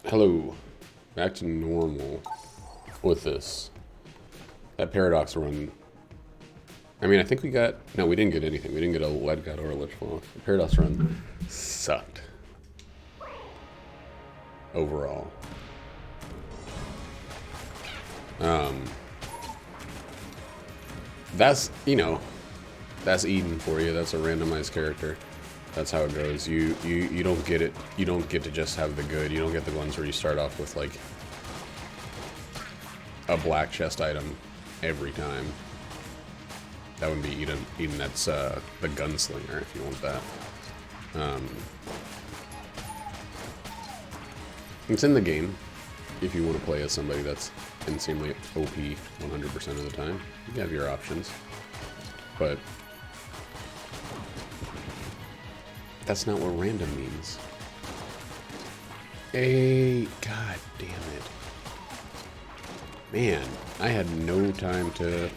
Hello. Back to normal with this. That paradox run. I mean, I think we got... No, we didn't get anything. We didn't get a lead gut or a lich fall. The paradox run sucked. Overall. That's, you know, that's Eden for you. That's a randomized character. That's how it goes. You don't get it. You don't get to just have the good. You don't get the ones where you start off with like a black chest item every time. That would be Eden. Eden, that's the gunslinger if you want that. It's in the game if you want to play as somebody that's insanely OP 100% of the time. You have your options, but that's not what random means. Hey, god damn it. Man, I had no time to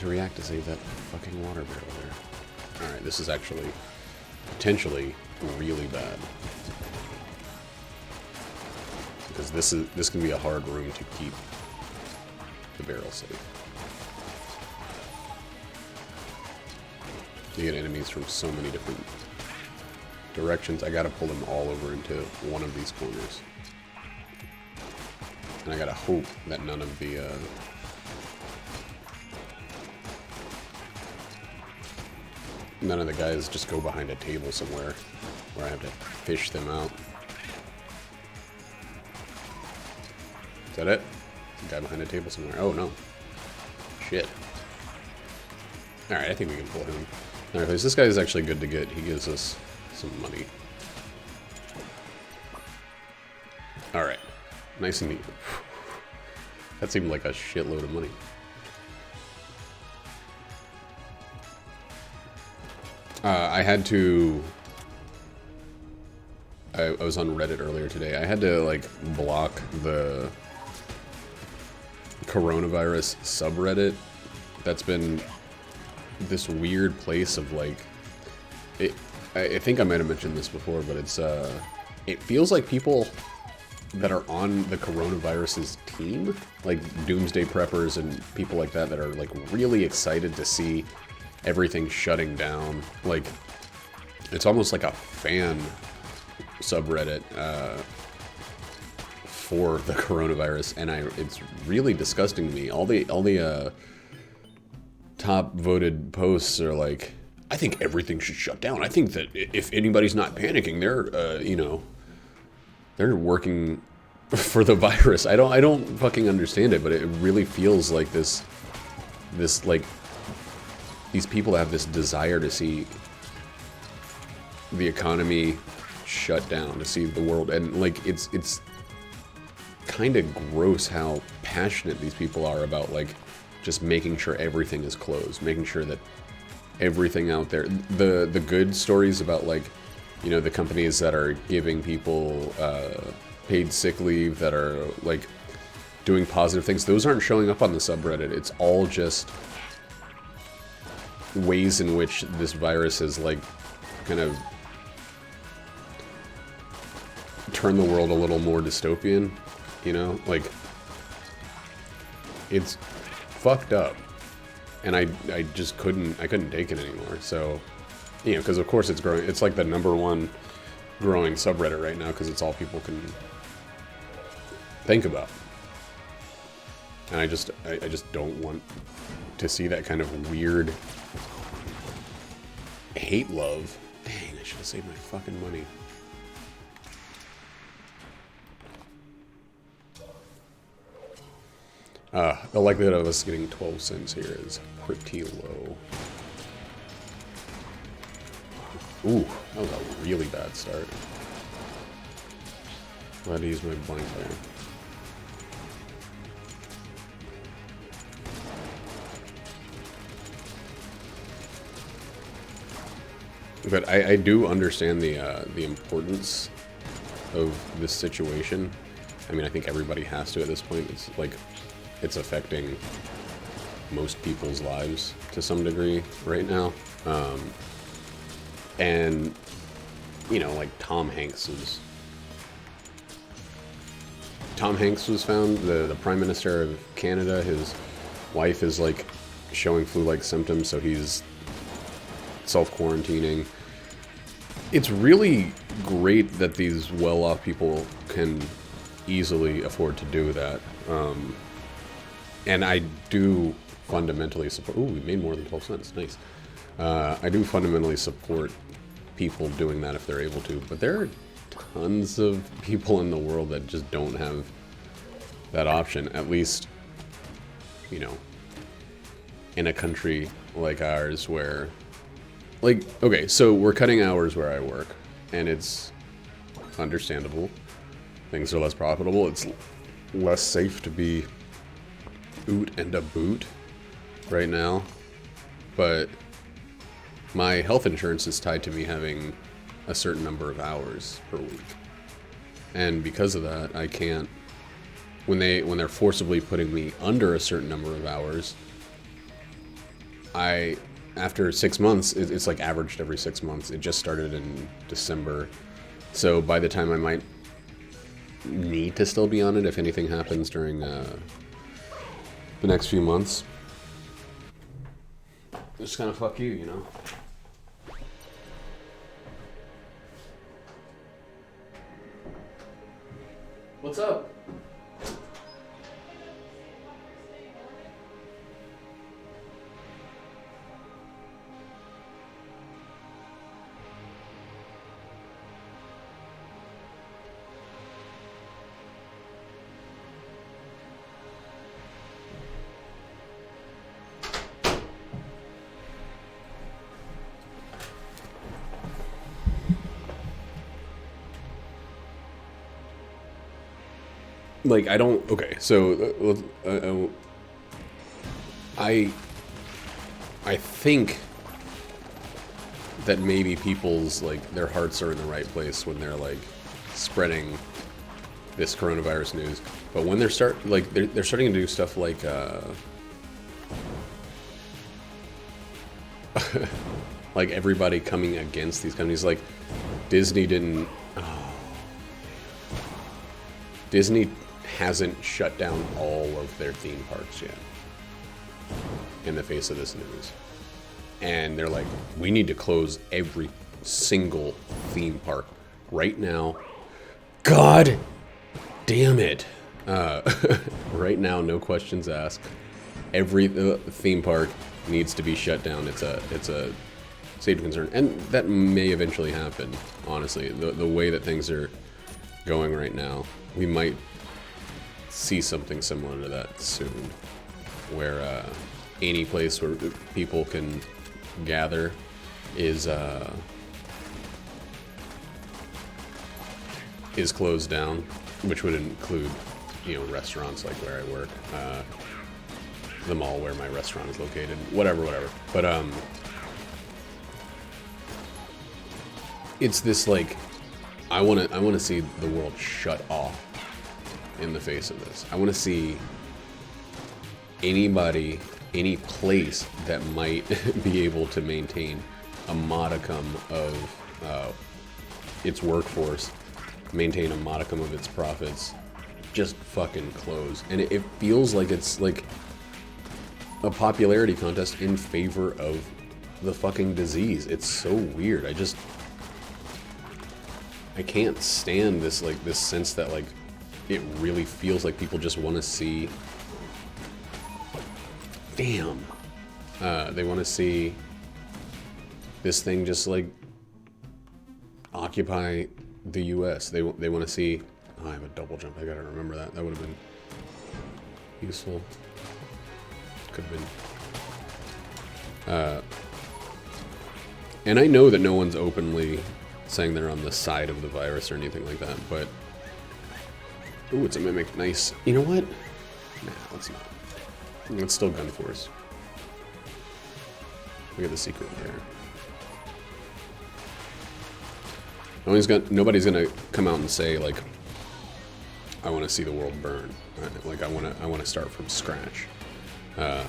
react to save that fucking water barrel there. Alright, this is actually potentially really bad. Because this can be a hard room to keep the barrel safe. You get enemies from so many different directions. I gotta pull them all over into one of these corners. And I gotta hope that none of the guys just go behind a table somewhere where I have to fish them out. Is that it? The guy behind a table somewhere. Oh no. Shit. Alright, I think we can pull him. Alright, this guy is actually good to get. He gives us some money. Alright. Nice and neat. That seemed like a shitload of money. I had to... I was on Reddit earlier today. I had to, like, block the coronavirus subreddit. That's been this weird place of, like... I think I might have mentioned this before, but it's, it feels like people that are on the coronavirus's team, like doomsday preppers and people like that are, like, really excited to see everything shutting down. Like, it's almost like a fan subreddit for the coronavirus, and it's really disgusting to me. All the top voted posts are like, I think everything should shut down. I think that if anybody's not panicking, they're you know, they're working for the virus. I don't fucking understand it, but it really feels like this like these people have this desire to see the economy shut down, to see the world, and like it's kind of gross how passionate these people are about, like, just making sure everything is closed, making sure that everything out there, the good stories about, like, you know, the companies that are giving people paid sick leave, that are like doing positive things, those aren't showing up on the subreddit. It's all just ways in which this virus has, like, kind of turned the world a little more dystopian, you know? Like, it's fucked up. And I just couldn't take it anymore. So, you know, because of course it's growing. It's like the #1 growing subreddit right now because it's all people can think about. And I just don't want to see that kind of weird hate love. Dang, I should have saved my fucking money. The likelihood of us getting 12 cents here is pretty low. Ooh, that was a really bad start. Glad to use my blank there. But I do understand the importance of this situation. I mean, I think everybody has to at this point. It's like, it's affecting most people's lives to some degree right now. And you know, like Tom Hanks was found, the Prime Minister of Canada. His wife is like showing flu-like symptoms, so he's self-quarantining. It's really great that these well-off people can easily afford to do that. And I do fundamentally support... Ooh, we made more than 12 cents. Nice. I do fundamentally support people doing that if they're able to, but there are tons of people in the world that just don't have that option, at least, you know, in a country like ours where, like, okay, so we're cutting hours where I work, and it's understandable. Things are less profitable. It's less safe to be oot and a boot right now, but my health insurance is tied to me having a certain number of hours per week. And because of that, I can't, when they're forcibly putting me under a certain number of hours, after 6 months, it's like averaged every 6 months. It just started in December. So by the time I might need to still be on it, if anything happens during the next few months, just kind of fuck you, you know? What's up? Like, I don't... Okay, so... I think that maybe people's, like, their hearts are in the right place when they're, like, spreading this coronavirus news. But when they're starting to do stuff like, like, everybody coming against these companies, like, Disney didn't... Disney hasn't shut down all of their theme parks yet in the face of this news. And they're like, we need to close every single theme park right now. God damn it. Right now, no questions asked. Every theme park needs to be shut down. It's a safety concern. And that may eventually happen, honestly. The way that things are going right now, we might see something similar to that soon, where any place where people can gather is closed down, which would include, you know, restaurants like where I work, the mall where my restaurant is located, whatever. But it's this, like, I want to see the world shut off in the face of this. I want to see anybody, any place that might be able to maintain a modicum of its workforce, maintain a modicum of its profits, just fucking close. And it feels like it's like a popularity contest in favor of the fucking disease. It's so weird. I can't stand this, like, this sense that, like, it really feels like people just want to see... Damn. They want to see this thing just, like, occupy the U.S. They want to see... Oh, I have a double jump. I gotta remember that. That would have been useful. Could have been... and I know that no one's openly saying they're on the side of the virus or anything like that, but... Ooh, it's a mimic. Nice. You know what? Nah, let's not. It's still gun force. Look at the secret there. Nobody's gonna come out and say, like, I want to see the world burn. Right? Like, I want to start from scratch. But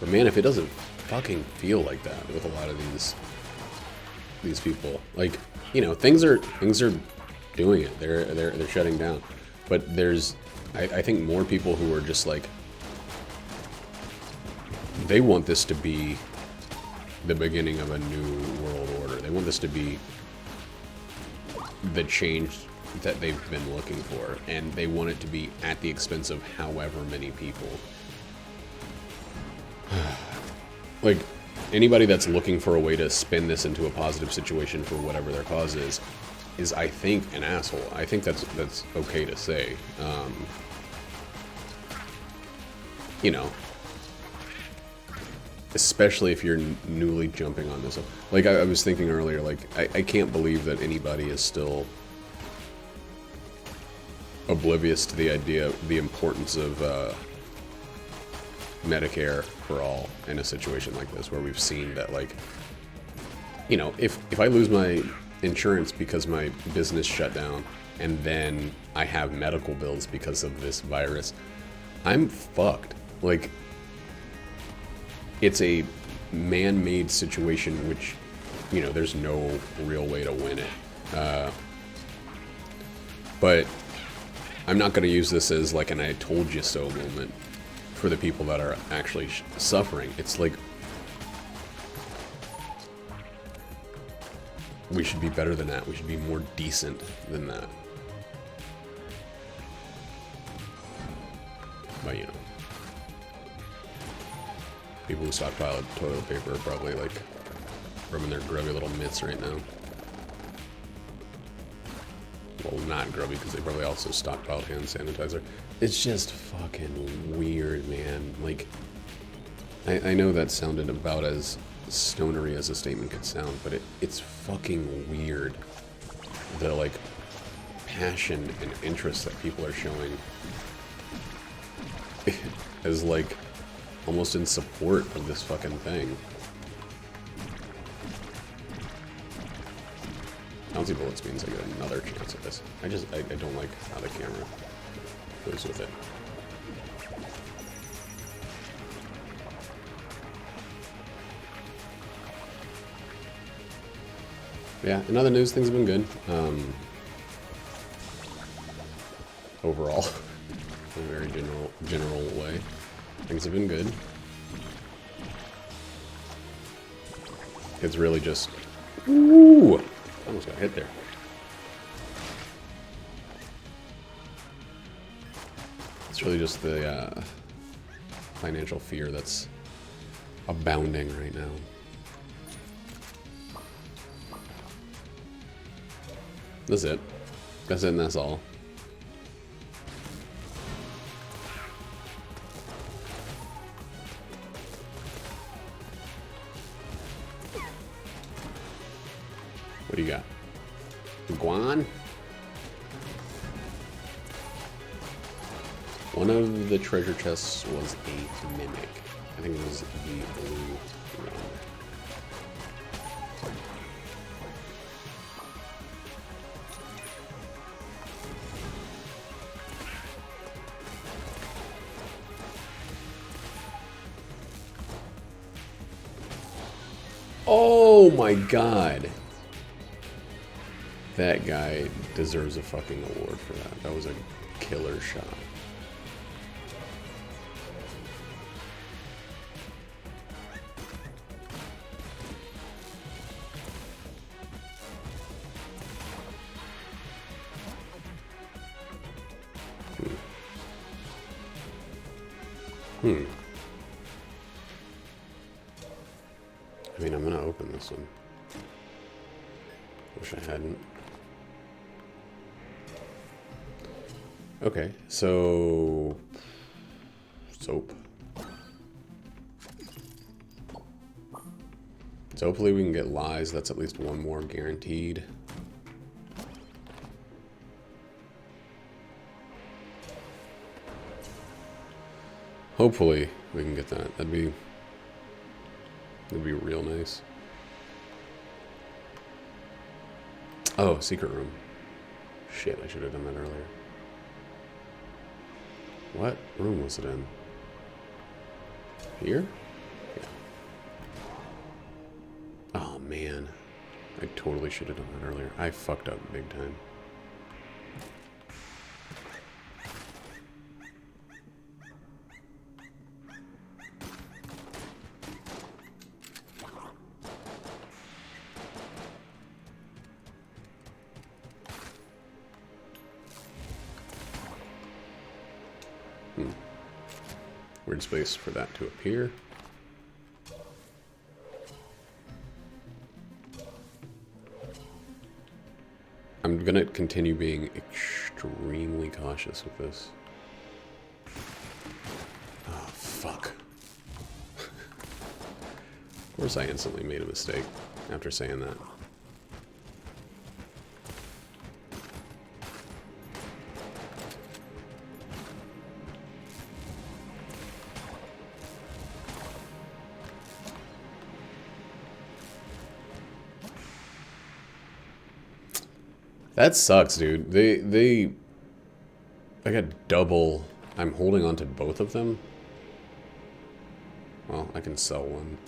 man, if it doesn't fucking feel like that with a lot of these these people. Like, you know, things are doing it. They're shutting down. But there's, I think, more people who are just like, they want this to be the beginning of a new world order. They want this to be the change that they've been looking for, and they want it to be at the expense of however many people. Like, anybody that's looking for a way to spin this into a positive situation for whatever their cause is I think an asshole. I think that's okay to say. You know, especially if you're newly jumping on this. Like I was thinking earlier, like I can't believe that anybody is still oblivious to the idea, the importance of Medicare for all in a situation like this, where we've seen that, like, you know, if I lose my insurance because my business shut down and then I have medical bills because of this virus, I'm fucked. Like, it's a man-made situation, which, you know, there's no real way to win it. But I'm not going to use this as like an I told you so moment for the people that are actually suffering. It's like, we should be better than that. We should be more decent than that. But, you know, people who stockpile toilet paper are probably, like, rubbing their grubby little mitts right now. Well, not grubby, because they probably also stockpiled hand sanitizer. It's just fucking weird, man. Like, I know that sounded about as stonery as a statement could sound, but it's fucking weird. The, like, passion and interest that people are showing is, like, almost in support of this fucking thing. Bouncy bullets means I get another chance at this. I don't like how the camera goes with it. Yeah, in other news, things have been good. Overall, in a very general way, things have been good. It's really just, ooh, almost got hit there. It's really just the financial fear that's abounding right now. That's it. That's it, and that's all. What do you got? Guan? One of the treasure chests was a mimic. I think it was the blue one. Oh my god. That guy deserves a fucking award for that. That was a killer shot. I mean, I'm gonna open this one. Wish I hadn't. Okay, so soap. So hopefully we can get lies. That's at least one more guaranteed. Hopefully we can get that. That'd be real nice. Oh, secret room. Shit, I should have done that earlier. What room was it in? Here? Yeah. Oh, man. I totally should have done that earlier. I fucked up big time. Weird space for that to appear. I'm gonna continue being extremely cautious with this. Oh, fuck. Of course I instantly made a mistake after saying that. That sucks, dude. I got double. I'm holding on to both of them. Well, I can sell one.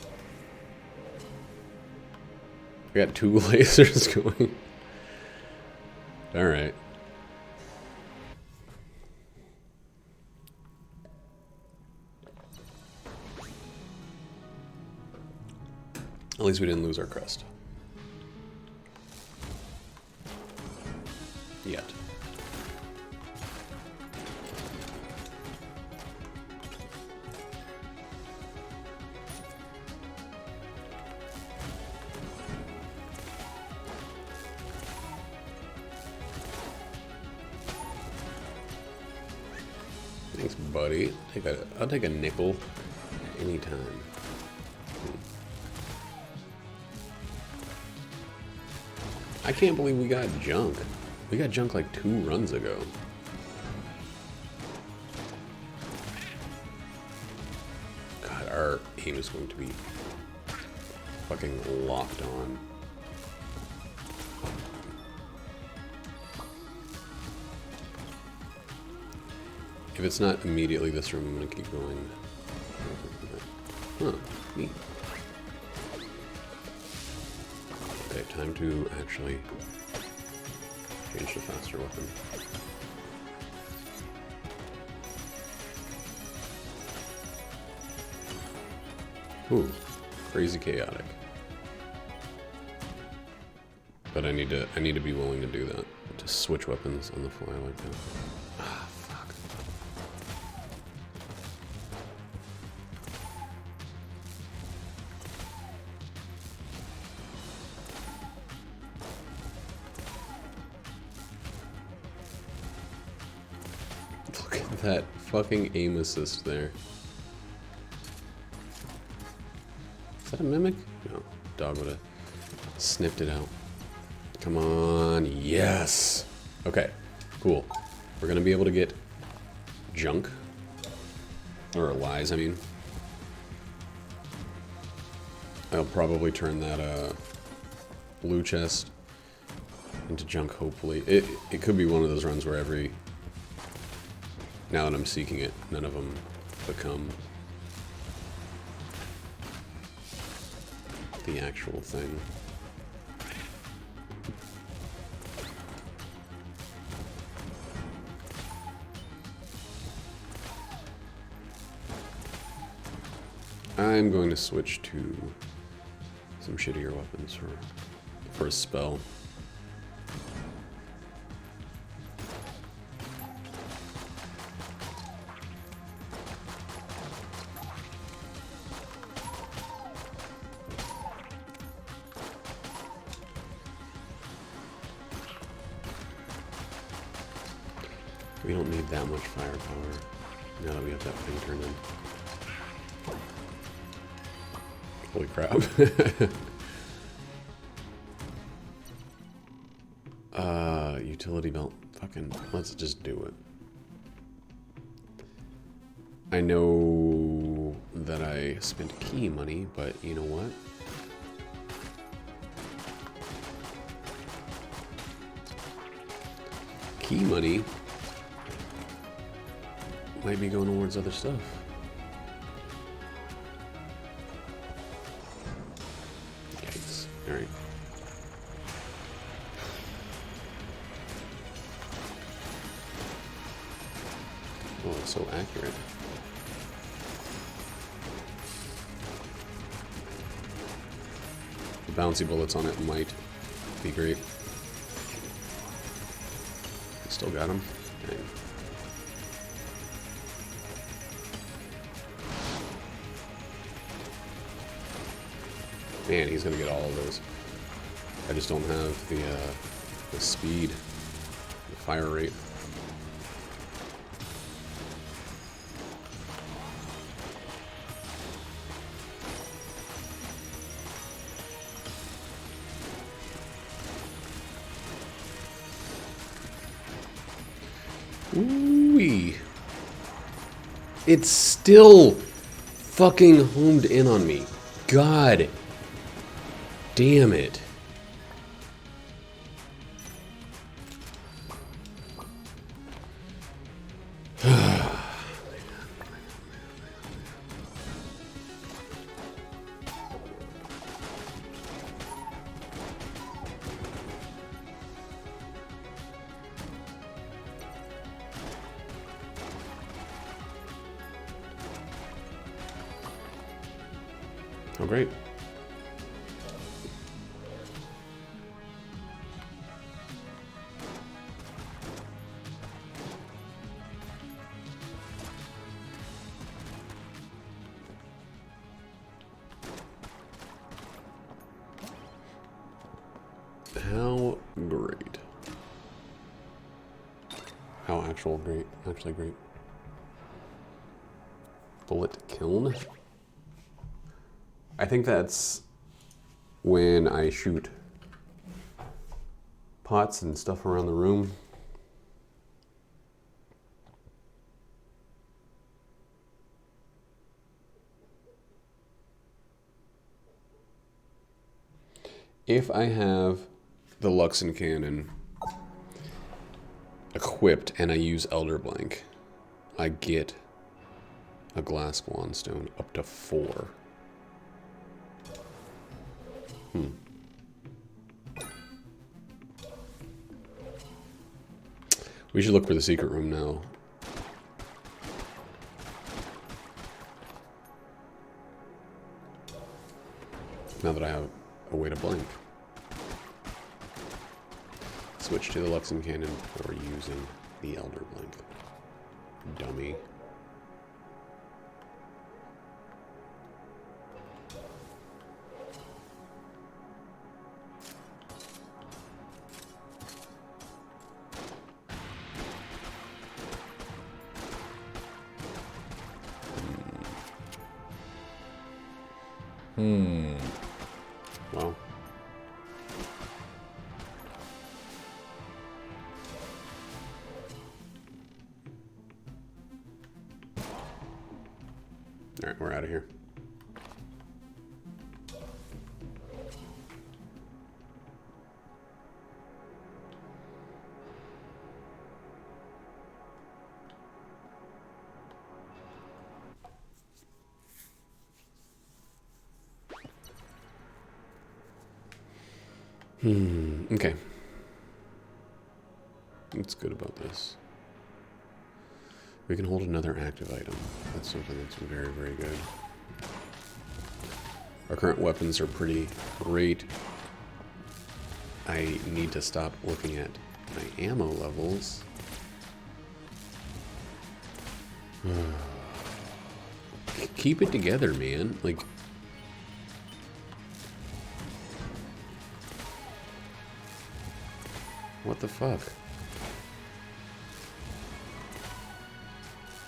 I got 2 lasers going. Alright. At least we didn't lose our crest. Yet. Thanks, buddy. I'll take a nickel anytime. I can't believe we got junk. We got junk like 2 runs ago. God, our aim is going to be fucking locked on. If it's not immediately this room, I'm gonna keep going. Huh, neat. Okay, time to actually change the faster weapon. Ooh, crazy chaotic. But I need to be willing to do that. To switch weapons on the fly like that. Ah, fuck. Look at that fucking aim assist there. Is that a mimic? No, dog would have snipped it out. Come on, yes. Okay, cool. We're gonna be able to get junk. Or lies, I mean. I'll probably turn that blue chest into junk, hopefully. It could be one of those runs where every... Now that I'm seeking it, none of them become the actual thing. I'm going to switch to some shittier weapons for a spell. We don't need that much firepower now that we have that thing turned in. Holy crap. Utility belt. Fucking, let's just do it. I know that I spent key money, but you know what? Key money might be going towards other stuff. Yikes. Alright. so accurate. The bouncy bullets on it might be great. Still got him. Dang. Man, he's gonna get all of those. I just don't have the speed, the fire rate. Ooh-wee. It's still fucking homed in on me. God damn it. Oh, great. How great. How actually great. Bullet kiln? I think that's when I shoot pots and stuff around the room. If I have the Luxon cannon equipped and I use Elder Blank, I get a glass Wandstone up to 4. We should look for the secret room now. Now that I have a way to blank. Switch to the Luxon cannon or using the Elder Blank. Dummy. Well. Alright, we're out of here. Okay. What's good about this? We can hold another active item. That's something that's very, very good. Our current weapons are pretty great. I need to stop looking at my ammo levels. Keep it together, man. Like, what the fuck?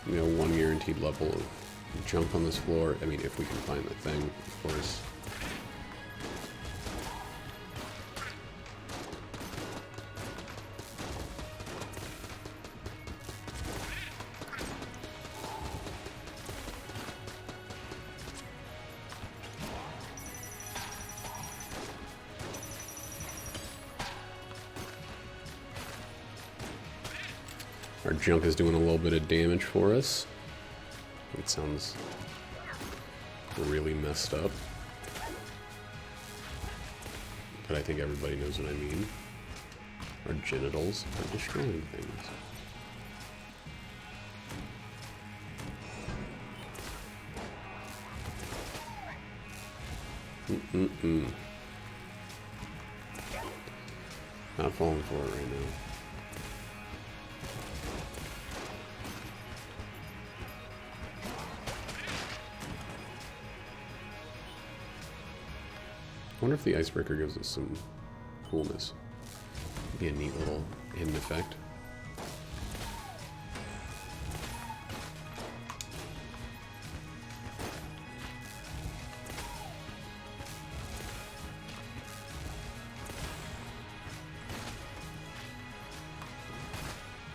You know, 1 guaranteed level of junk on this floor. I mean, if we can find the thing, of course. Our junk is doing a little bit of damage for us. It sounds really messed up. But I think everybody knows what I mean. Our genitals are destroying things. Not falling for it right now. I wonder if the icebreaker gives us some coolness. Be a neat little hidden effect.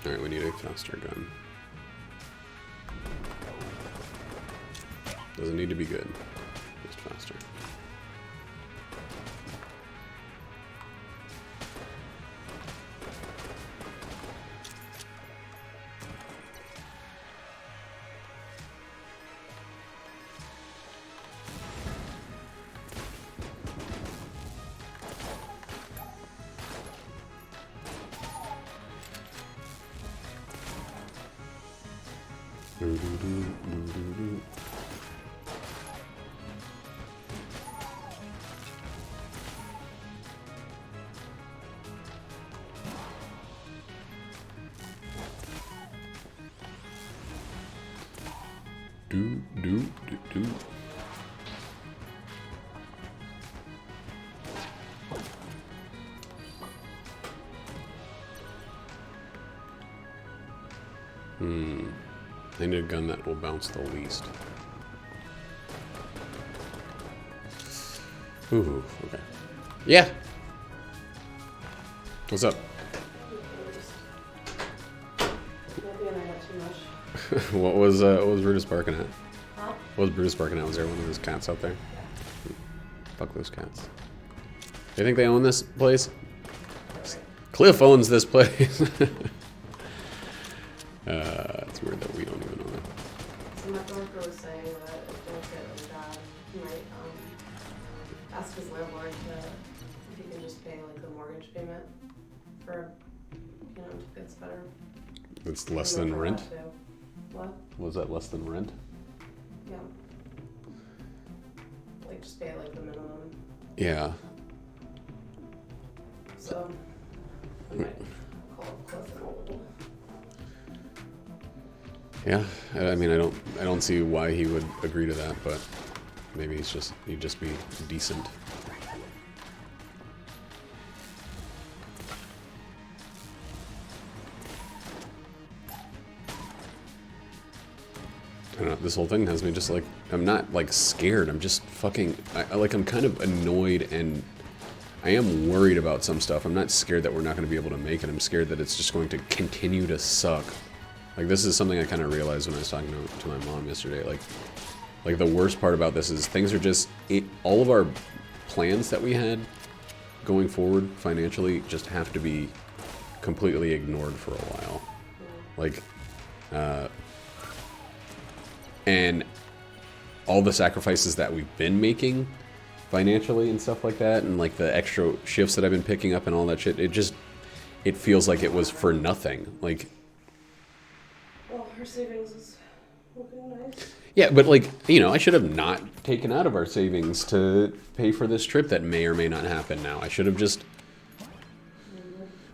Alright, we need a faster gun. Doesn't need to be good, just faster. Do. I need a gun that will bounce the least. Ooh, okay. Yeah. What's up? What was Brutus barking at? Huh? What was Brutus barking at? Was there one of those cats out there? Fuck those cats. Do you think they own this place? Cliff owns this place. It's weird that we don't even own it. So my coworker was saying that if things get really bad, he might ask his landlord if he can just pay like the mortgage payment for, you know, until it gets better. It's less than rent? What? Was that less than rent? Yeah. Like just pay like the minimum. Yeah. So I might call Cliff and hold. Yeah, I mean, I don't see why he would agree to that, but maybe he'd just be decent. I don't know, this whole thing has me just like, I'm not like scared, I'm just fucking, I'm kind of annoyed, and I am worried about some stuff. I'm not scared that we're not going to be able to make it, I'm scared that it's just going to continue to suck. Like, this is something I kind of realized when I was talking to my mom yesterday. Like the worst part about this is things are just, all of our plans that we had going forward financially just have to be completely ignored for a while. Like, and all the sacrifices that we've been making financially and stuff like that, and like the extra shifts that I've been picking up and all that shit, it feels like it was for nothing. Like, well, her savings is looking nice. yeah, but like, you know, I should have not taken out of our savings to pay for this trip that may or may not happen now. I should have just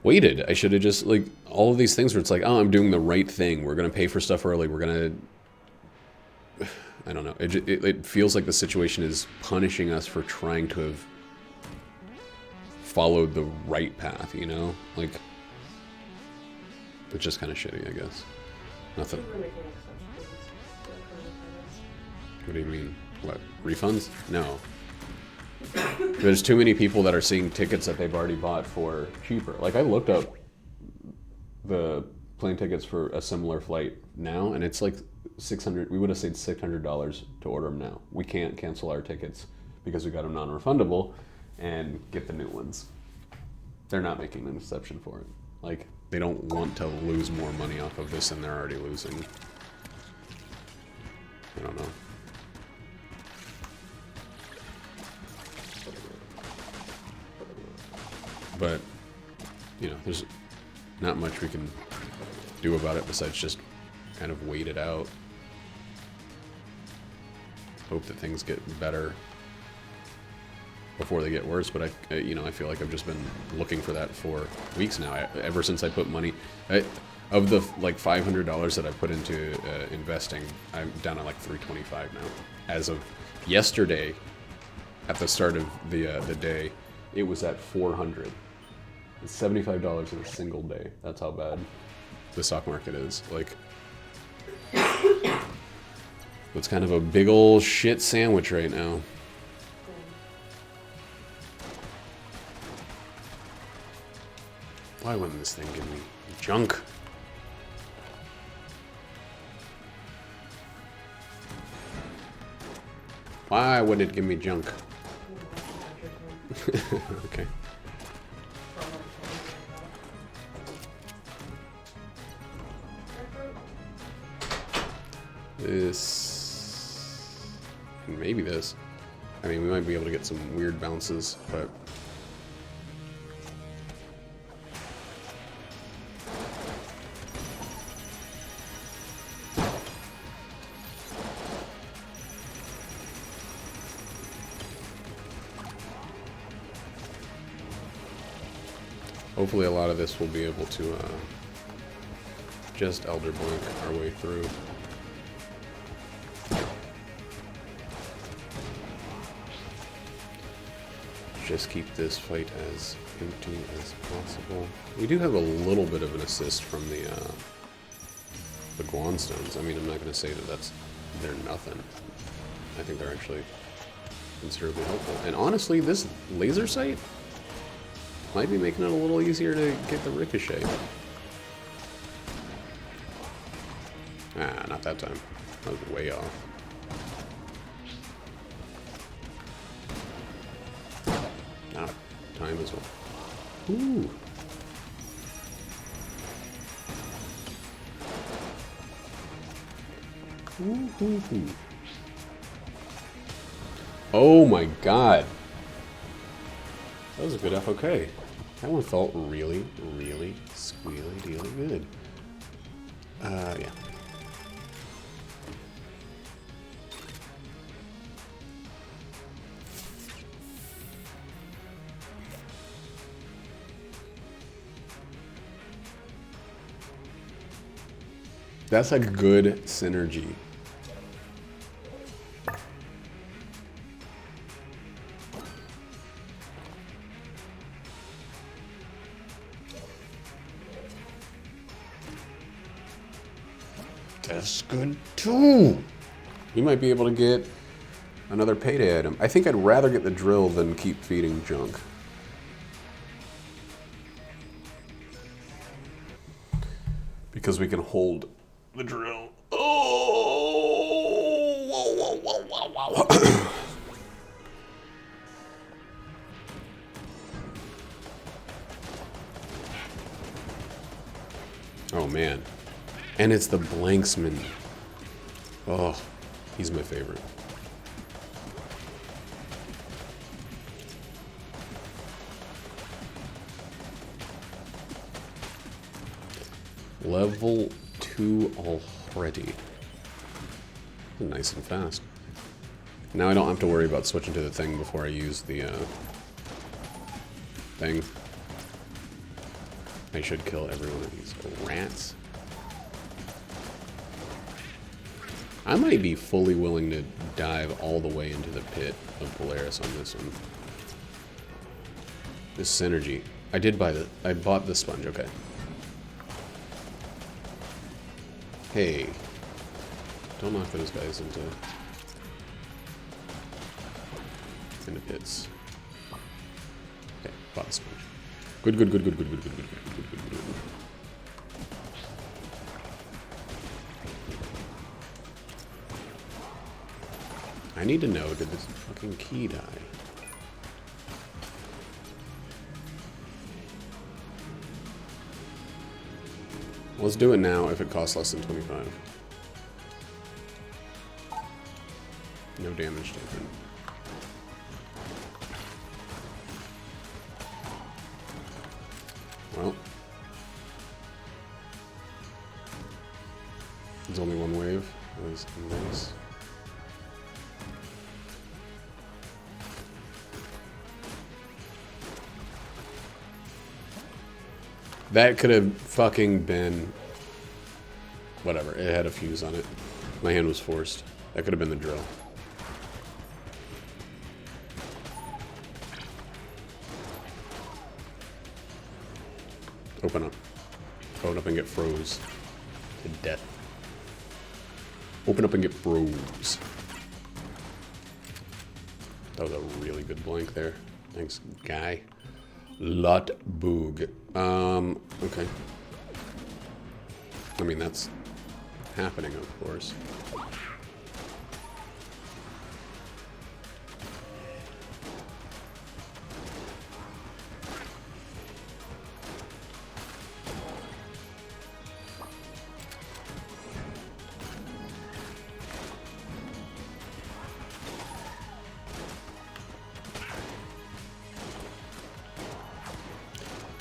waited. I should have just, like, all of these things where it's like, oh, I'm doing the right thing. We're going to pay for stuff early. We're going to, I don't know. It feels like the situation is punishing us for trying to have followed the right path, you know? Like, it's just kind of shitty, I guess. Nothing. We're making exceptions. What do you mean? What? Refunds? No. There's too many people that are seeing tickets that they've already bought for cheaper. Like, I looked up the plane tickets for a similar flight now, and it's like $600. We would have saved $600 to order them now. We can't cancel our tickets because we got them non-refundable and get the new ones. They're not making an exception for it. Like, they don't want to lose more money off of this than they're already losing. I don't know. But, you know, there's not much we can do about it besides just kind of wait it out. Hope that things get better. before they get worse. But you know, I feel like I've just been looking for that for weeks now. Ever since I put money, of the like $500 that I put into investing, I'm down to like 325 now. As of yesterday, at the start of the day, it was at 400. It's $75 in a single day. That's how bad the stock market is. Like, it's kind of a big old shit sandwich right now. Why wouldn't this thing give me junk? Why would it give me junk? Okay. This... and maybe this. I mean, we might be able to get some weird bounces, but... hopefully a lot of this will be able to just Elder Blink our way through. Just keep this fight as empty as possible. We do have a little bit of an assist from the Guan Stones. I mean, I'm not going to say that they're nothing. I think they're actually considerably helpful. And honestly, this laser sight might be making it a little easier to get the ricochet. Ah, not that time. That was way off. Not time as well. Ooh. Ooh. Oh my god. That was a good FOK. That one felt really, really squealy dealy good. Yeah. That's a good synergy. That's good too. We might be able to get another payday item. I think I'd rather get the drill than keep feeding junk. Because we can hold the drill. Oh! Whoa, whoa, whoa, whoa, whoa. Oh man. And it's the Blanksman. Oh, he's my favorite. Level 2 already. Nice and fast. Now I don't have to worry about switching to the thing before I use the thing. I should kill every one of these rats. I might be fully willing to dive all the way into the pit of Polaris on this one. This synergy. I bought the sponge, okay. Hey. Don't knock those guys into pits. Okay, bought the sponge. Good, good, good, good, good, good, good, good, good, good, good, good, good. I need to know, did this fucking key die? Let's do it now if it costs less than 25. No damage taken. Well. There's only one wave. That was nice. That could have fucking been... Whatever, it had a fuse on it. My hand was forced. That could have been the drill. Open up. Open up and get froze. To death. Open up and get froze. That was a really good blank there. Thanks, guy. Lot boog. Okay. I mean, that's happening, of course.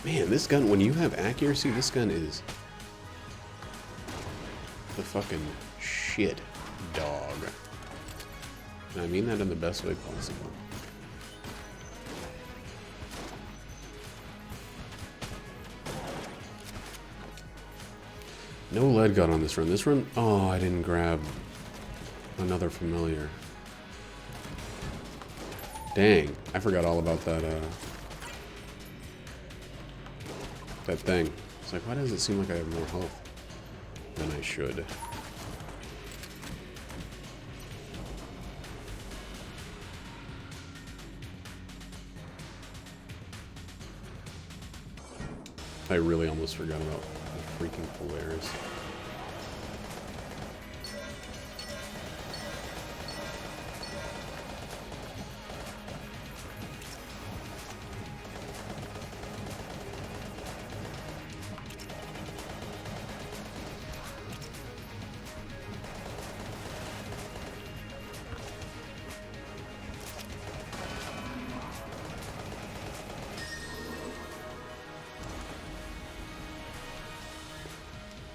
Man, this gun, when you have accuracy, this gun is the fucking shit dog. And I mean that in the best way possible. No lead gun on this run. This run, oh, I didn't grab another familiar. Dang, I forgot all about that, that thing. It's like, why does it seem like I have more health than I should? I really almost forgot about the freaking Polaris.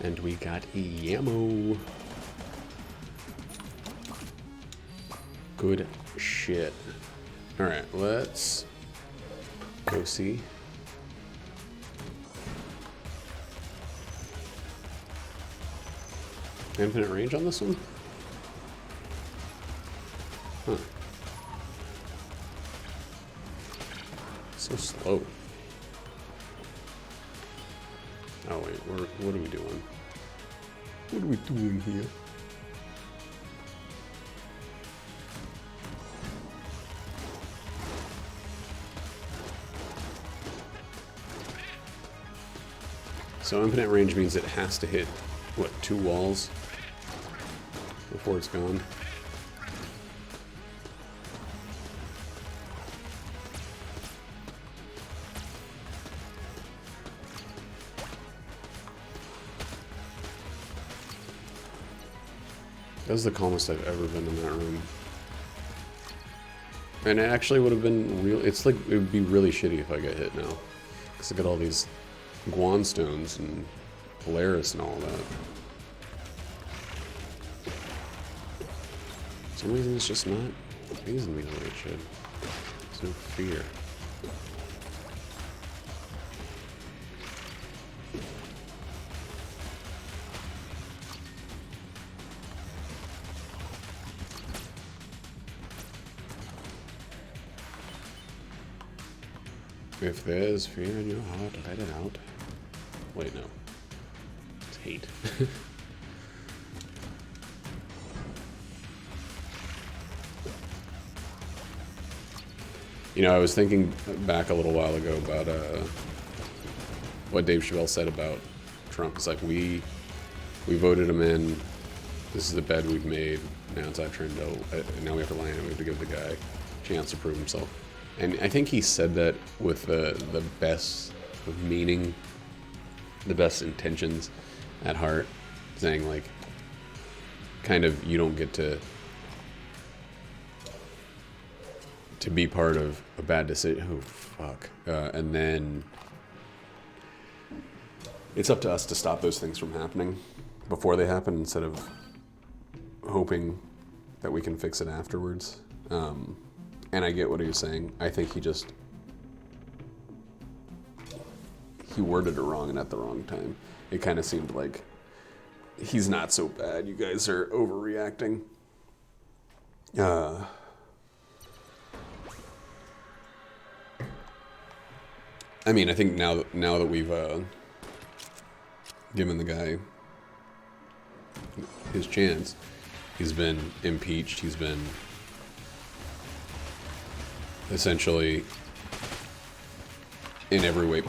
And we got Yamo. Good shit. Alright, let's go see. Infinite range on this one? Huh. So slow. Oh wait, what are we doing? What are we doing here? So infinite range means it has to hit, what, 2 walls before it's gone? That was the calmest I've ever been in that room. And it actually would have been real. It's like, it would be really shitty if I get hit now. Because I got all these Guan stones and Polaris and all that. For some reason it's just not phasing me the way it should. There's no fear. If there's fear in your heart, let it out. Wait, no. It's hate. You know, I was thinking back a little while ago about what Dave Chappelle said about Trump. It's like, we voted him in. This is the bed we've made. Now it's our turn to, now we have to land and we have to give the guy a chance to prove himself. And I think he said that with the best of meaning, the best intentions at heart, saying like, kind of, you don't get to be part of a bad decision. Oh, fuck. And then it's up to us to stop those things from happening before they happen instead of hoping that we can fix it afterwards. And I get what he was saying. I think he worded it wrong and at the wrong time. It kind of seemed like he's not so bad. You guys are overreacting. I mean, I think now that we've given the guy his chance, he's been impeached. He's been essentially in every way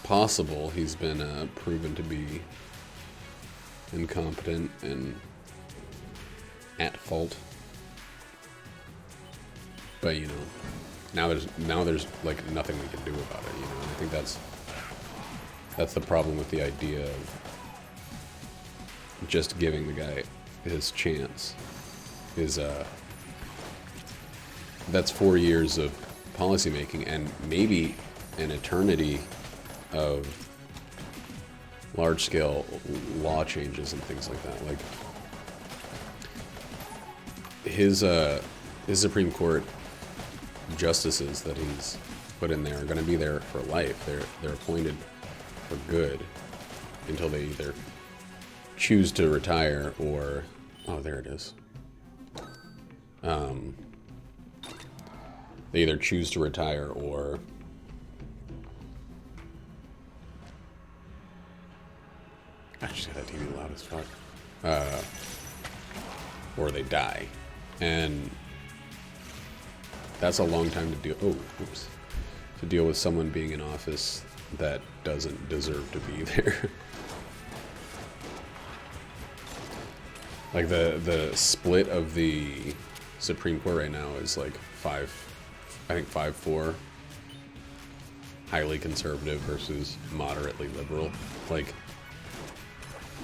possible. He's been proven to be incompetent and at fault. But you know, now there's like nothing we can do about it. You know, and I think that's the problem with the idea of just giving the guy his chance. Is that's 4 years of policymaking and maybe an eternity of large-scale law changes and things like that. Like his Supreme Court justices that he's put in there are going to be there for life. They're appointed for good until they either choose to retire or there it is. They either choose to retire or I just got that TV loud as fuck. Or they die. And that's a long time to deal. Oh, oops. To deal with someone being in office that doesn't deserve to be there. Like the split of the Supreme Court right now is like 5-4 highly conservative versus moderately liberal. Like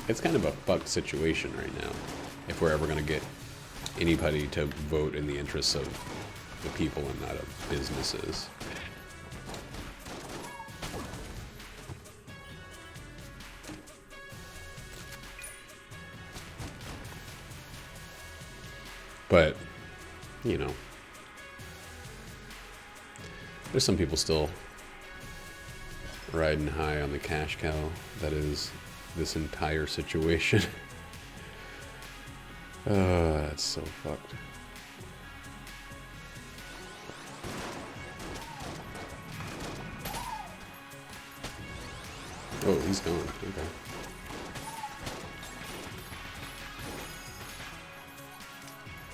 it's kind of a fucked situation right now if we're ever going to get anybody to vote in the interests of the people and not of businesses. But, you know, there's some people still riding high on the cash cow that is this entire situation. That's so fucked. Oh, he's gone. Okay.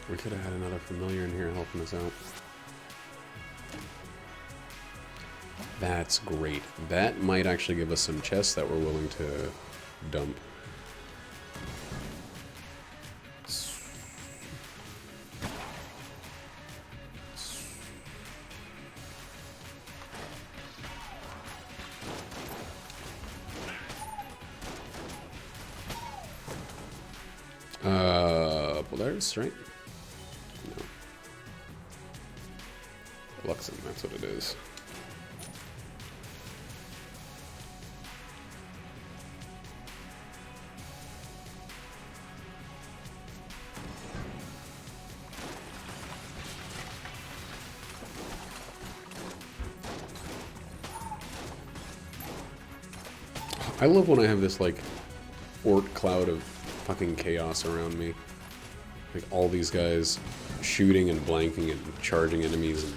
We could have had another familiar in here helping us out. That's great. That might actually give us some chests that we're willing to dump. Polaris, right? No. Luxon, that's what it is. I love when I have this, like, orc cloud of fucking chaos around me. Like, all these guys shooting and blanking and charging enemies and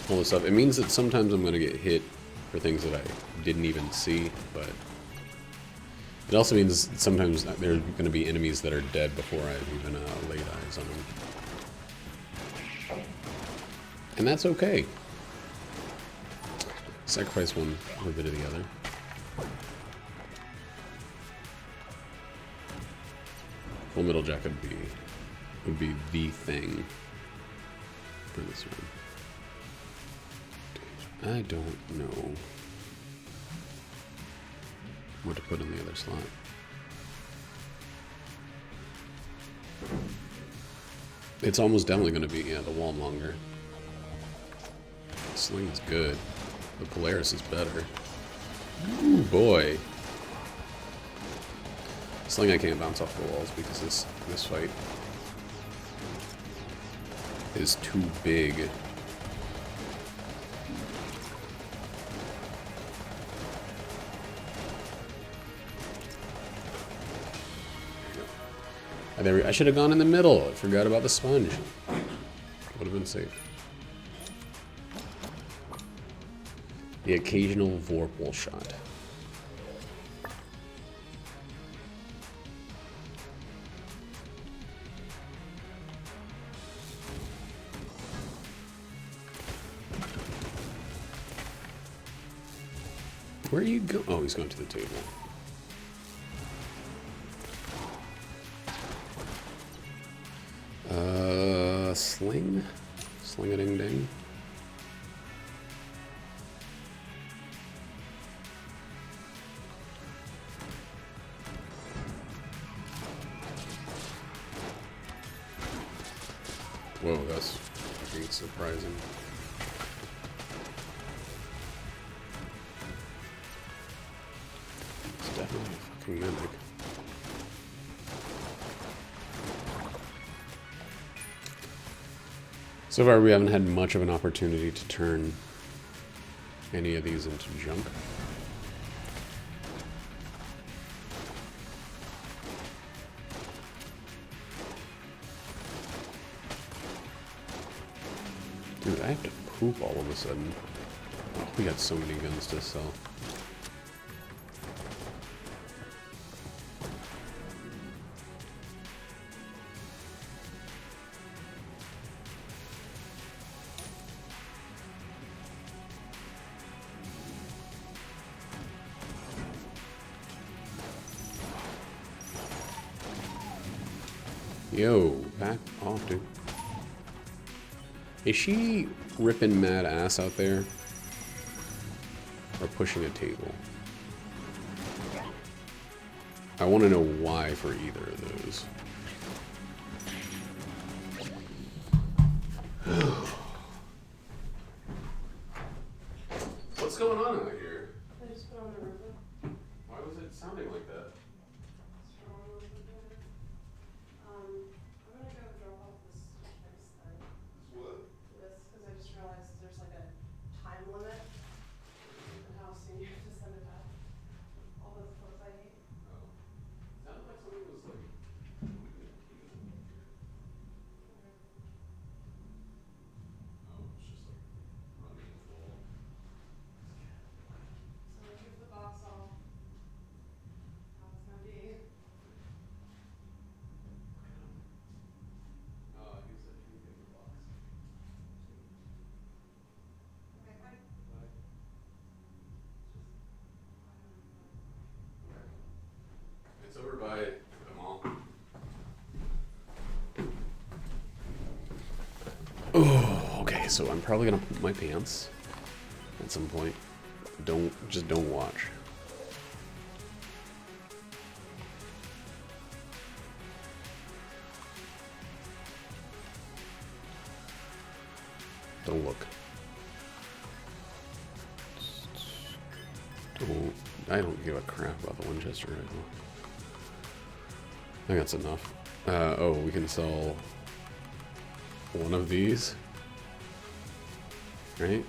all this stuff. It means that sometimes I'm going to get hit for things that I didn't even see, but it also means sometimes there's going to be enemies that are dead before I've even laid eyes on them. And that's okay. Sacrifice one for a bit of the other. Full Metal Jacket would be the thing for this one. I don't know what to put in the other slot. It's almost definitely going to be, yeah, the Wallmonger. The Sling's good. The Polaris is better. Ooh, boy. Sling I can't bounce off the walls because this fight is too big. I should have gone in the middle. I forgot about the sponge. Would have been safe. The occasional Vorpal shot. Where are you go? Oh, he's going to the table. Sling? Sling-a-ding-ding. Whoa, that's fucking surprising. It's definitely a fucking mimic. So far, we haven't had much of an opportunity to turn any of these into junk. Dude, I have to poop all of a sudden. Oh, we got so many guns to sell. Yo, back off, dude. Is she ripping mad ass out there? Or pushing a table? I want to know why for either of those. What's going on out here? I just put on the ribbon. Why was it sounding like that? I'm gonna go drop off this next thing. What? This, because I just realized there's like a time limit and how soon you have to send it back. All those clothes I hate. Oh. Sounded like something was like moving a table up here. Oh, it's just like running full. So I give the box off. How it's gonna be. He said he would get the box. Okay, bye. Bye. It's over by the mall. Oh, okay, so I'm probably gonna poop my pants at some point. Just don't watch. Don't look. I don't give a crap about the Winchester right now. I think that's enough. Oh, we can sell one of these, right?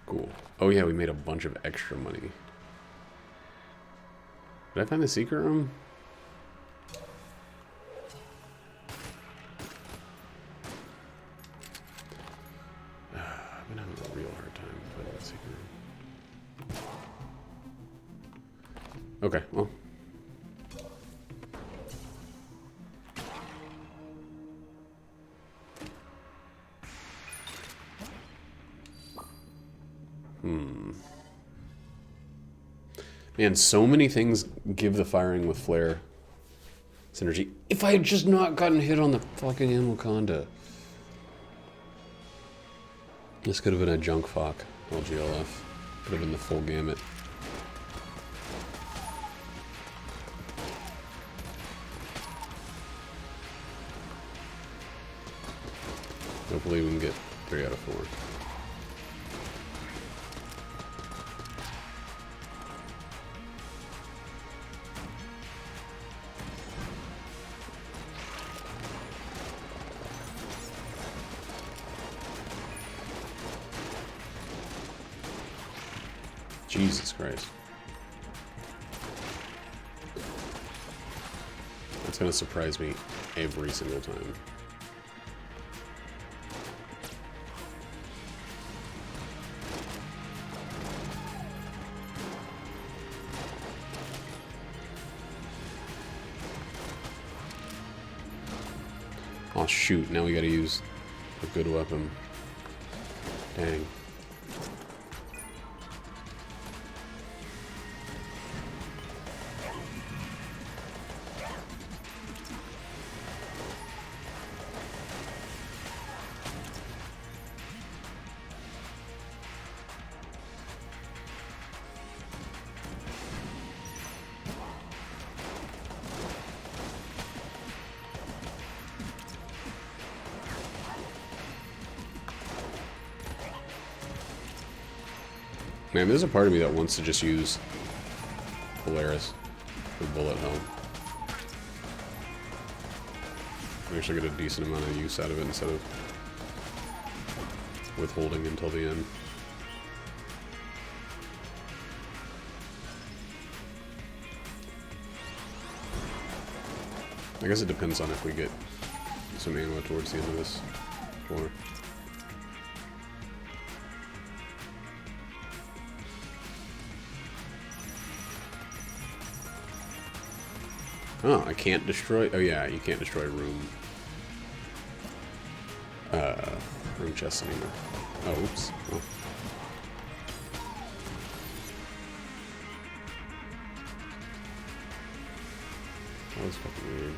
Cool. Oh yeah, we made a bunch of extra money. Did I find the secret room? I've been having a real hard time finding the secret room. Okay, well. Man, so many things give the firing with flare synergy. If I had just not gotten hit on the fucking Anaconda. This could have been a junk fock, LGLF. Could have been the full gamut. Hopefully we can get 3 out of 4. Jesus Christ. It's gonna surprise me every single time. Oh shoot, now we gotta use a good weapon. Dang. Man, there's a part of me that wants to just use Polaris for bullet hell. I actually get a decent amount of use out of it instead of withholding until the end. I guess it depends on if we get some ammo towards the end of this floor. Oh, I can't destroy... Oh yeah, you can't destroy room chests anymore. Oh, oops. Oh. That was fucking weird.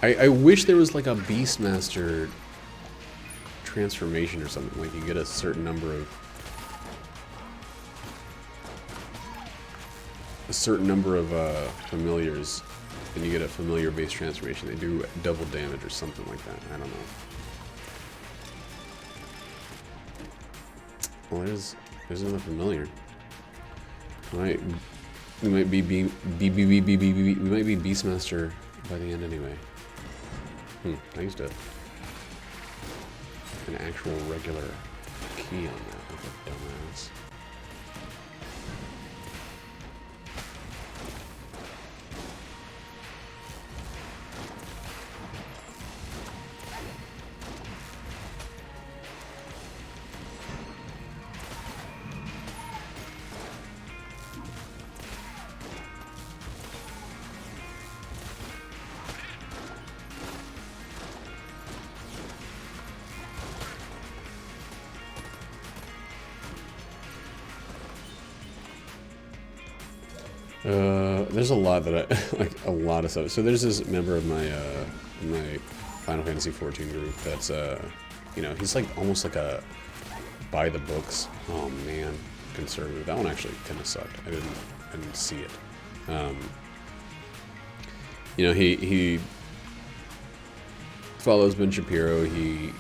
I wish there was like a Beastmaster transformation or something. Like you get a certain number of familiars, and you get a familiar-based transformation. They do double damage or something like that. I don't know. Well, there's another familiar. We might be Beastmaster by the end anyway. I used an actual regular key on that, like a dumbass. There's a lot that I like, a lot of stuff. So there's this member of my Final Fantasy 14 group that's you know, he's like almost like a by the books. Oh man, conservative. That one actually kind of sucked. I didn't see it. You know, he follows Ben Shapiro. He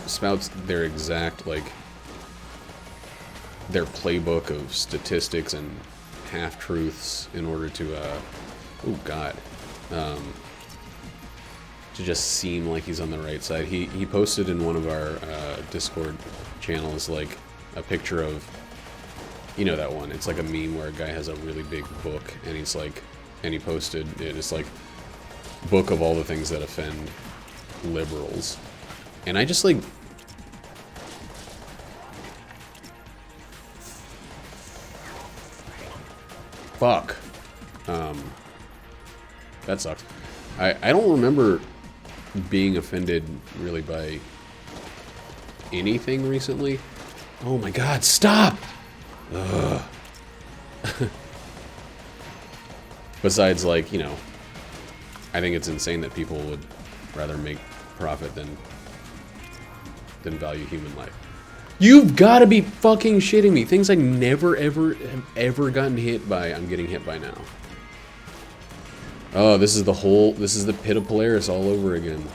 spouts their exact like their playbook of statistics and half-truths in order to, oh god, to just seem like he's on the right side. He posted in one of our Discord channels like a picture of, you know that one, it's like a meme where a guy has a really big book and he's like, and he posted it, it's like book of all the things that offend liberals. And I just like, fuck. That sucks. I don't remember being offended really by anything recently. Oh my god, stop! Ugh. Besides, like, you know, I think it's insane that people would rather make profit than value human life. You've got to be fucking shitting me. Things I never, ever, have ever gotten hit by, I'm getting hit by now. Oh, this is the Pit of Polaris all over again.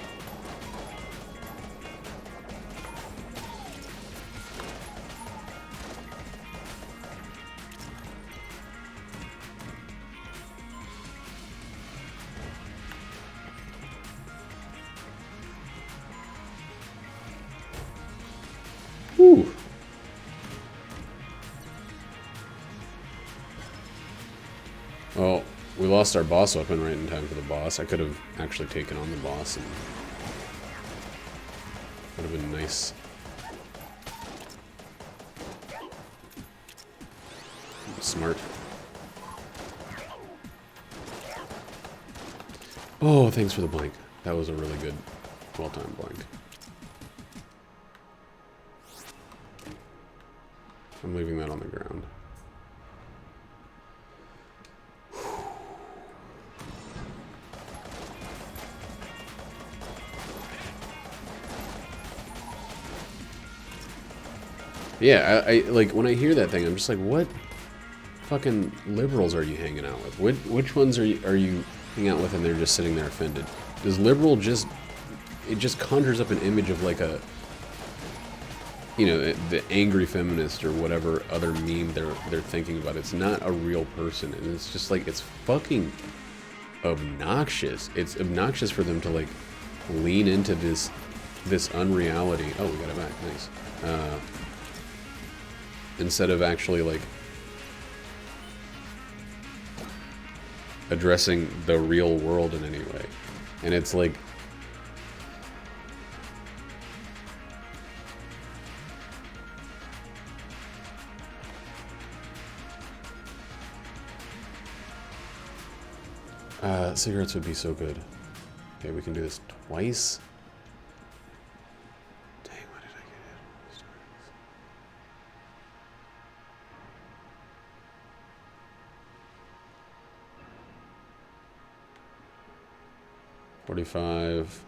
Whew. Well, we lost our boss weapon right in time for the boss. I could have actually taken on the boss and would have been nice. Smart. Oh, thanks for the blank. That was a really good, well-timed blank. I'm leaving that on the ground. Yeah, I like when I hear that thing, I'm just like, what fucking liberals are you hanging out with? Which ones are you hanging out with and they're just sitting there offended? Does liberal just, it just conjures up an image of like a, you know, the angry feminist or whatever other meme they're thinking about. It's not a real person, and it's just like, it's fucking obnoxious. It's obnoxious for them to like lean into this unreality. Oh, we got it back. Nice. Instead of actually like addressing the real world in any way. And it's like, cigarettes would be so good. Okay, we can do this twice. Dang, why did I get it? 45,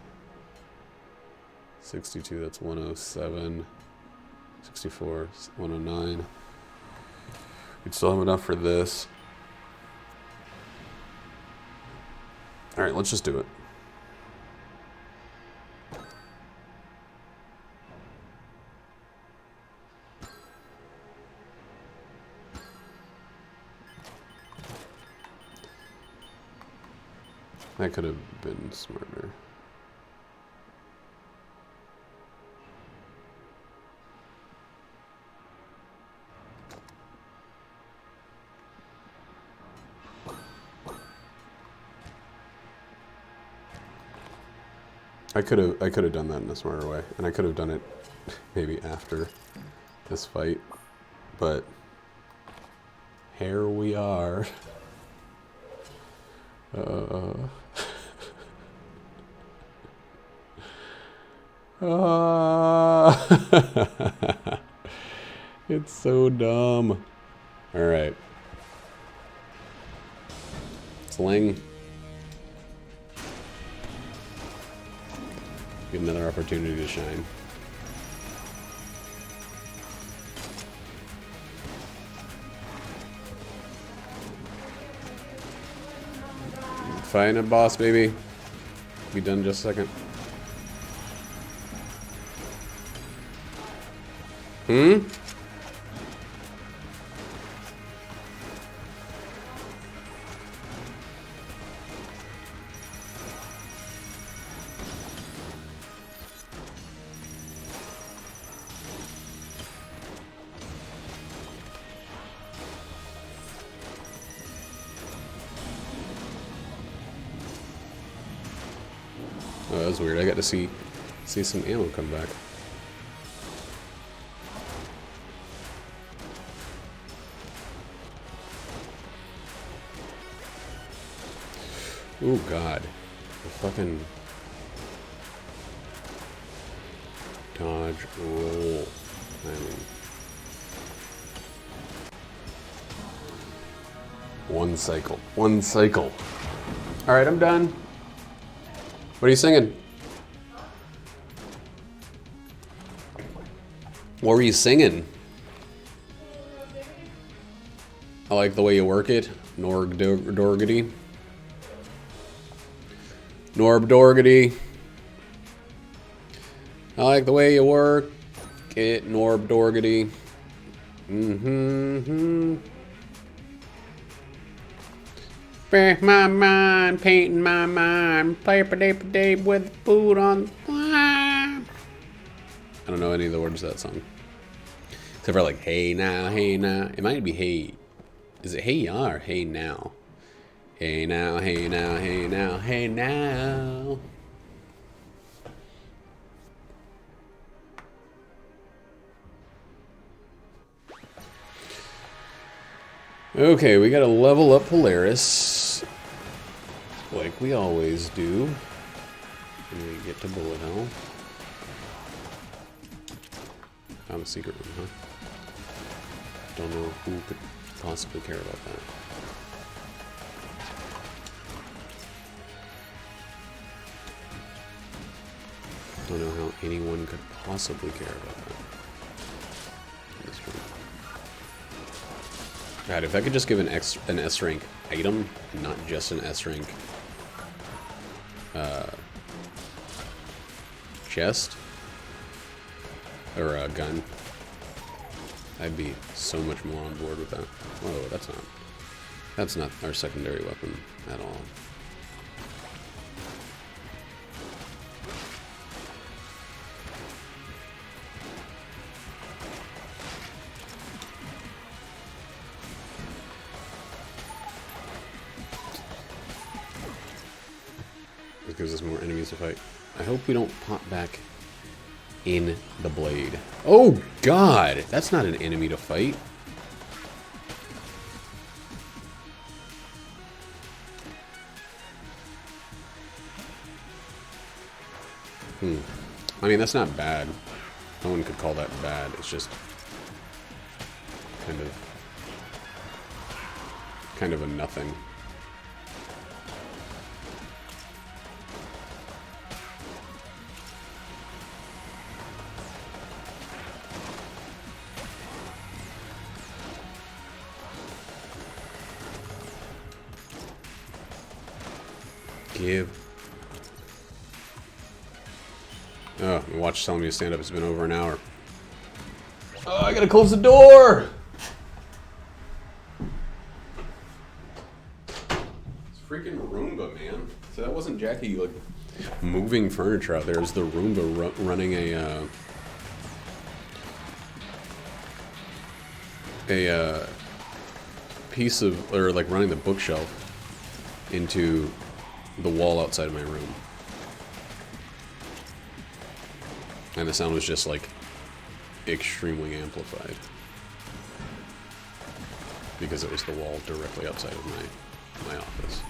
62, that's 107, 64, 109. We'd still have enough for this. Alright, let's just do it. That could have been smarter. I could have done that in a smarter way, and I could have done it maybe after this fight, but here we are. It's so dumb. All right, sling. Get another opportunity to shine. Fighting a boss, baby. Be done in just a second. Oh, that was weird. I got to see some ammo come back. Oh God, the fucking dodge roll timing. One cycle. One cycle. All right, I'm done. What are you singing? What were you singing? I like the way you work it. Norg Dorgity. Norb Dorgity. I like the way you work it. Norb Dorgity. My mind, painting my mind, paper with food on. I don't know any of the words of that song. Except for like, hey now, hey now. It might be hey. Is it hey ya or hey now? Hey now, hey now, hey now, hey now. Okay, we gotta level up Polaris. Like we always do. When we get to bullet hell. Found a secret room, huh? Don't know who could possibly care about that. Don't know how anyone could possibly care about that. This room. God, if I could just give an S rank item, not just an S rank chest or a gun, I'd be so much more on board with that. Whoa, that's not our secondary weapon at all. This gives us more enemies to fight. I hope we don't pop back in the blade. Oh God, that's not an enemy to fight. I mean, that's not bad. No one could call that bad. It's just kind of a nothing. Give. Oh, my watch is telling me to stand up. It's been over an hour. Oh, I gotta close the door! It's freaking Roomba, man. So that wasn't Jackie, like, moving furniture out there. It was the Roomba running a piece of, or like running the bookshelf into the wall outside of my room. And the sound was just like extremely amplified because it was the wall directly outside of my office.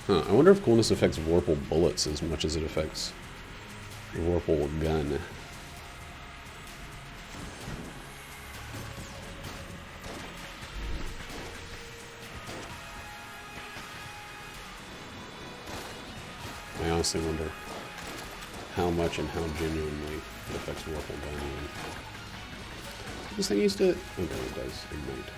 Huh, I wonder if coolness affects Vorpal bullets as much as it affects Vorpal gun. I honestly wonder how much and how genuinely it affects Vorpal gun. This thing used to... Okay, it does ignite.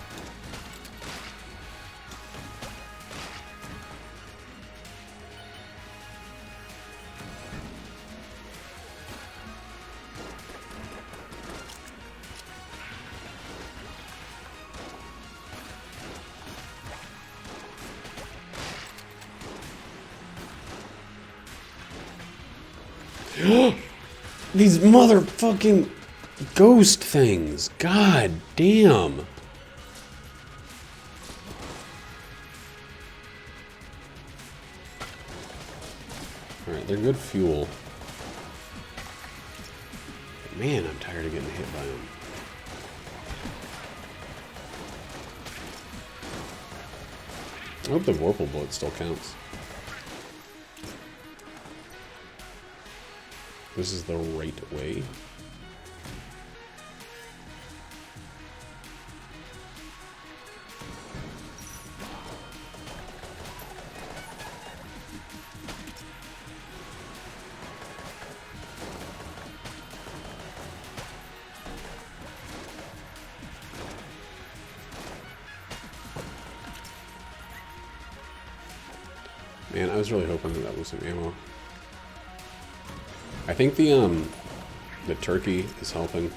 These motherfucking ghost things. God damn. Alright, they're good fuel. But man, I'm tired of getting hit by them. I hope the Vorpal bullet still counts. This is the right way. Man, I was really hoping that that was some ammo. I think the turkey is helping.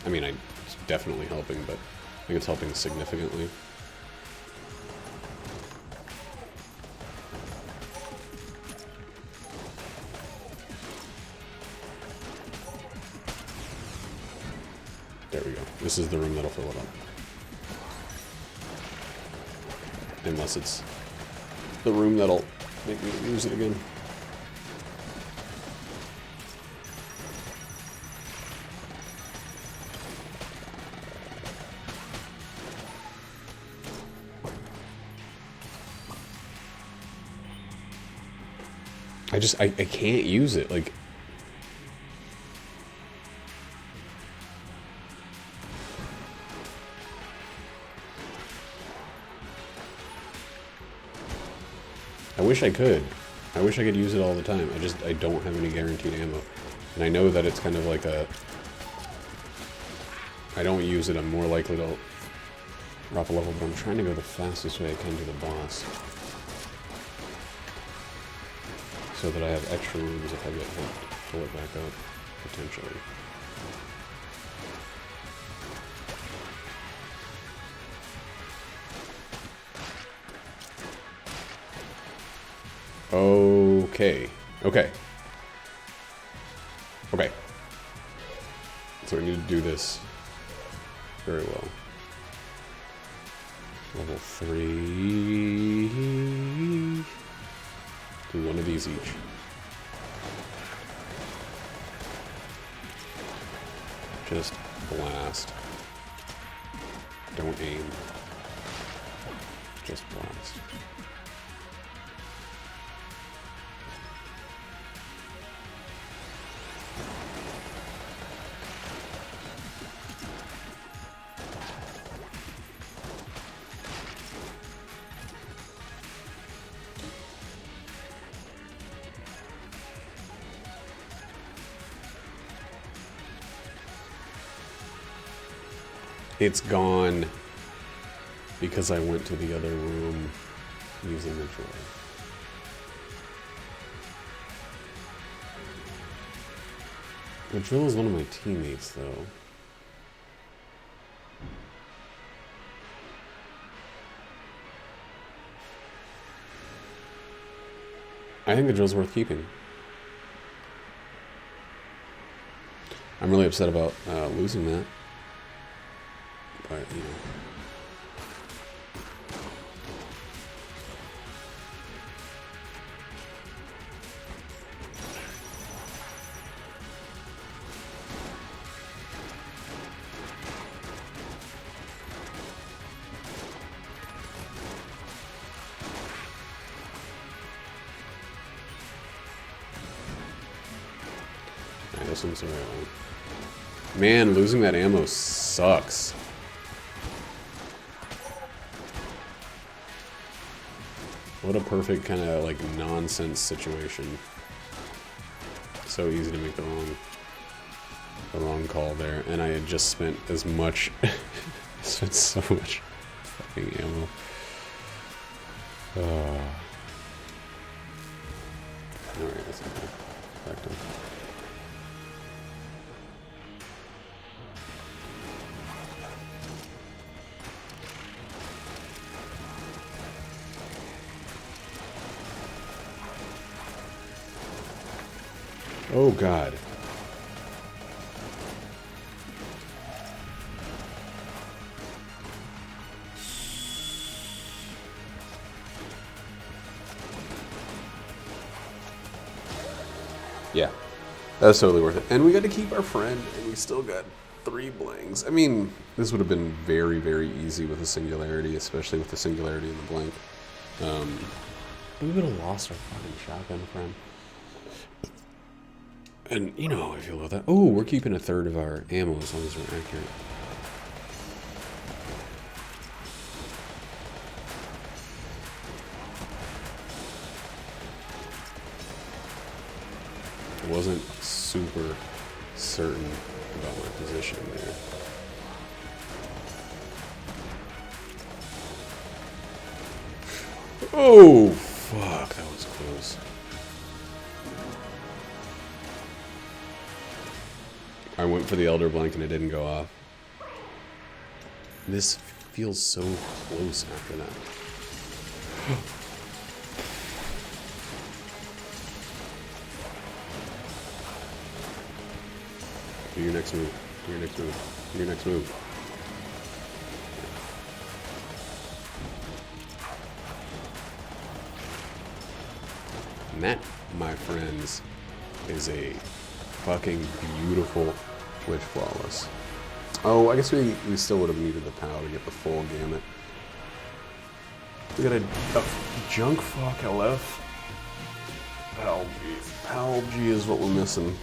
I mean, it's definitely helping, but I think it's helping significantly. There we go. This is the room that'll fill it up. Unless it's the room that'll make me use it again. I can't use it, like... I wish I could. I wish I could use it all the time. I don't have any guaranteed ammo. And I know that it's kind of like a... I don't use it, I'm more likely to drop a level, but I'm trying to go the fastest way I can to the boss. So that I have extra rooms if I get hit to pull it back up, potentially. Okay. Okay. Okay. So we need to do this very well. Level 3. Do one of these each. Just blast. Don't aim. Just blast. It's gone because I went to the other room using the drill. The drill is one of my teammates, though. I think the drill's worth keeping. I'm really upset about losing that. But, you know. Alright, this one's the right one. Man, losing that ammo sucks. What a perfect kind of like nonsense situation. So easy to make the wrong call there, and I had just spent as much, spent so much fucking ammo. All right, that's okay. Back down. Oh God. Yeah, that's totally worth it. And we got to keep our friend, and we still got 3 blanks. I mean, this would have been very, very easy with a singularity, especially with the singularity in the blank. We would have lost our fucking shotgun friend. And you know how I feel about that. Oh, we're keeping 1/3 of our ammo as long as we're accurate. I wasn't super certain about my position there. Oh, fuck, that was close. I went for the Elder Blank and it didn't go off. This feels so close after that. Do your next move. Your next move. Your next move. And that, my friends, is a fucking beautiful Witch Flawless. Oh, I guess we still would have needed the POW to get the full gamut. We got a junk fuck LF. POW G is what we're missing.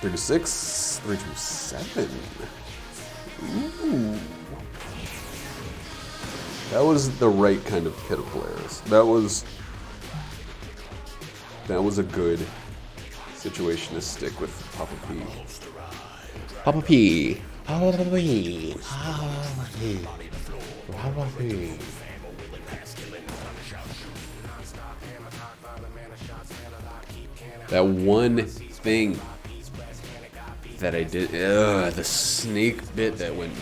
$36, $327. Ooh. That was the right kind of kit of players. That was a good situation to stick with Papa P. Papa P. Papa P. Papa P. Papa P. That one thing that I did, the snake bit that went,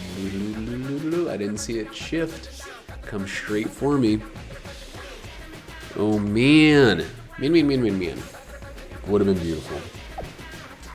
I didn't see it shift, come straight for me. Oh man. Man. Would have been beautiful.